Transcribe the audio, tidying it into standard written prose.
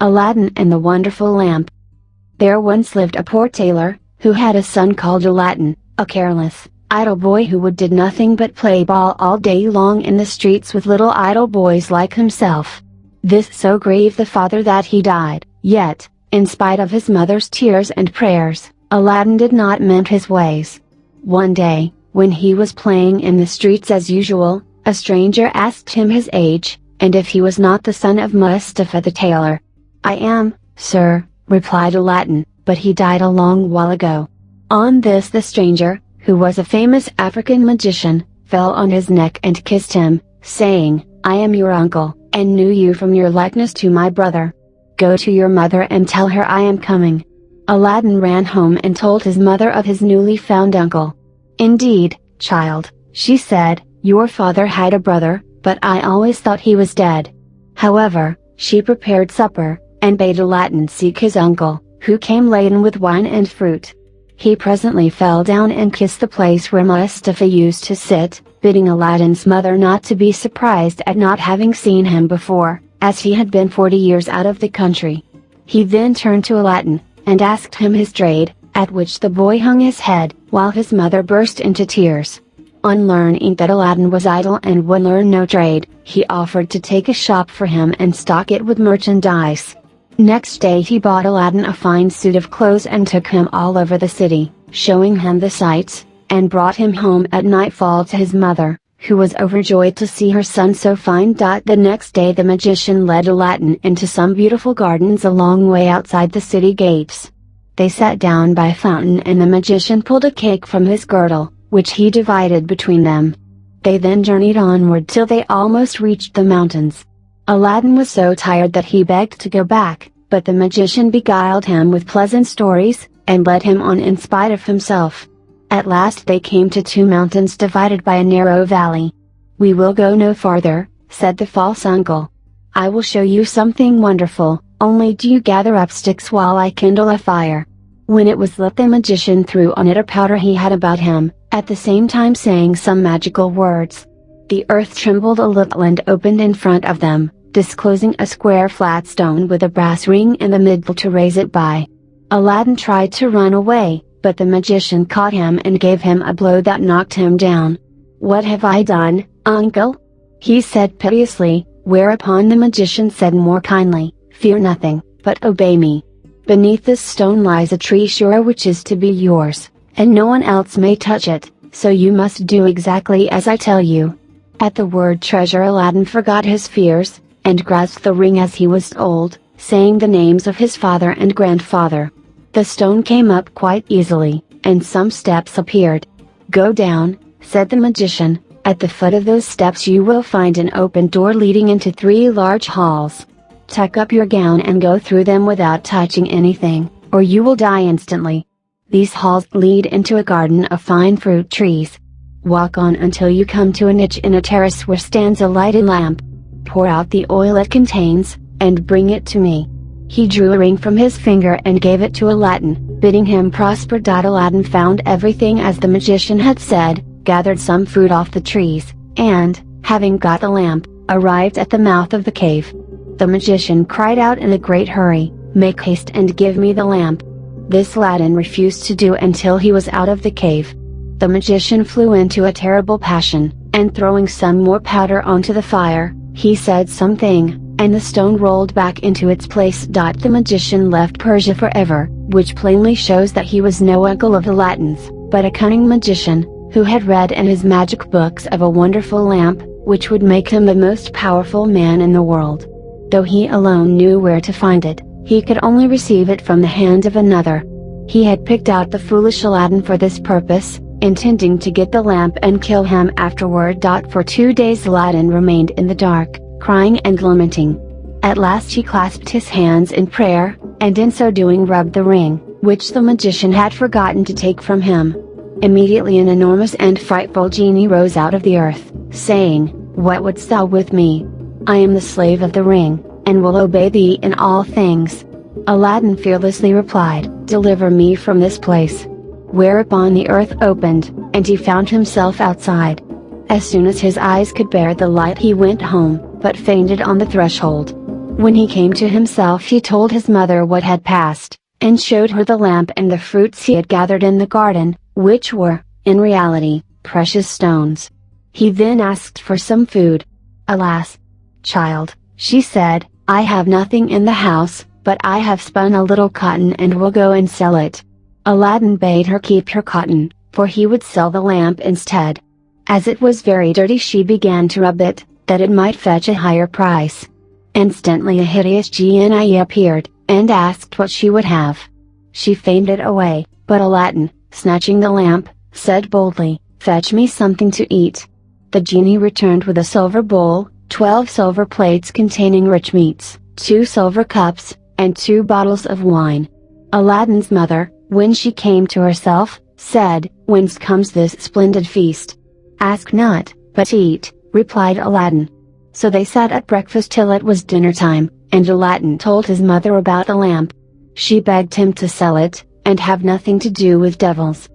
Aladdin and the Wonderful Lamp. There once lived a poor tailor, who had a son called Aladdin, a careless, idle boy who did nothing but play ball all day long in the streets with little idle boys like himself. This so grieved the father that he died, yet, in spite of his mother's tears and prayers, Aladdin did not mend his ways. One day, when he was playing in the streets as usual, a stranger asked him his age, and if he was not the son of Mustapha the tailor. "I am, sir," replied Aladdin, "but he died a long while ago." On this the stranger, who was a famous African magician, fell on his neck and kissed him, saying, "I am your uncle, and knew you from your likeness to my brother. Go to your mother and tell her I am coming." Aladdin ran home and told his mother of his newly found uncle. "Indeed, child," she said, "your father had a brother, but I always thought he was dead." However, she prepared supper, and bade Aladdin seek his uncle, who came laden with wine and fruit. He presently fell down and kissed the place where Mustapha used to sit, bidding Aladdin's mother not to be surprised at not having seen him before, as he had been 40 years out of the country. He then turned to Aladdin, and asked him his trade, at which the boy hung his head, while his mother burst into tears. On learning that Aladdin was idle and would learn no trade, he offered to take a shop for him and stock it with merchandise. Next day he bought Aladdin a fine suit of clothes and took him all over the city, showing him the sights, and brought him home at nightfall to his mother, who was overjoyed to see her son so fine. The next day the magician led Aladdin into some beautiful gardens a long way outside the city gates. They sat down by a fountain and the magician pulled a cake from his girdle, which he divided between them. They then journeyed onward till they almost reached the mountains. Aladdin was so tired that he begged to go back, but the magician beguiled him with pleasant stories, and led him on in spite of himself. At last they came to two mountains divided by a narrow valley. "We will go no farther," said the false uncle. "I will show you something wonderful, only do you gather up sticks while I kindle a fire." When it was lit the magician threw on it a powder he had about him, at the same time saying some magical words. The earth trembled a little and opened in front of them, disclosing a square flat stone with a brass ring in the middle to raise it by. Aladdin tried to run away, but the magician caught him and gave him a blow that knocked him down. "What have I done, uncle?" he said piteously, whereupon the magician said more kindly, "Fear nothing, but obey me. Beneath this stone lies a treasure which is to be yours, and no one else may touch it, so you must do exactly as I tell you." At the word treasure Aladdin forgot his fears, and grasped the ring as he was told, saying the names of his father and grandfather. The stone came up quite easily, and some steps appeared. "Go down," said the magician, "at the foot of those steps you will find an open door leading into 3 large halls. Tuck up your gown and go through them without touching anything, or you will die instantly. These halls lead into a garden of fine fruit trees. Walk on until you come to a niche in a terrace where stands a lighted lamp. Pour out the oil it contains, and bring it to me." He drew a ring from his finger and gave it to Aladdin, bidding him prosper. Aladdin found everything as the magician had said, gathered some fruit off the trees, and, having got the lamp, arrived at the mouth of the cave. The magician cried out in a great hurry, "Make haste and give me the lamp." This Aladdin refused to do until he was out of the cave. The magician flew into a terrible passion, and throwing some more powder onto the fire, he said something, and the stone rolled back into its place. The magician left Persia forever, which plainly shows that he was no uncle of Aladdin's, but a cunning magician, who had read in his magic books of a wonderful lamp, which would make him the most powerful man in the world. Though he alone knew where to find it, he could only receive it from the hand of another. He had picked out the foolish Aladdin for this purpose, intending to get the lamp and kill him afterward. For 2 days Aladdin remained in the dark, crying and lamenting. At last he clasped his hands in prayer, and in so doing rubbed the ring, which the magician had forgotten to take from him. Immediately an enormous and frightful genie rose out of the earth, saying, "What wouldst thou with me? I am the slave of the ring, and will obey thee in all things." Aladdin fearlessly replied, "Deliver me from this place." Whereupon the earth opened, and he found himself outside. As soon as his eyes could bear the light he went home, but fainted on the threshold. When he came to himself, he told his mother what had passed, and showed her the lamp and the fruits he had gathered in the garden, which were, in reality, precious stones. He then asked for some food. "Alas, child," she said, "I have nothing in the house, but I have spun a little cotton and will go and sell it." Aladdin bade her keep her cotton, for he would sell the lamp instead. As it was very dirty, she began to rub it, that it might fetch a higher price. Instantly a hideous genie appeared, and asked what she would have. She fainted away, but Aladdin, snatching the lamp, said boldly, "Fetch me something to eat." The genie returned with a silver bowl, 12 silver plates containing rich meats, 2 silver cups, and 2 bottles of wine. Aladdin's mother, when she came to herself, said, "Whence comes this splendid feast?" "Ask not, but eat," replied Aladdin. So they sat at breakfast till it was dinner time, and Aladdin told his mother about the lamp. She begged him to sell it, and have nothing to do with devils.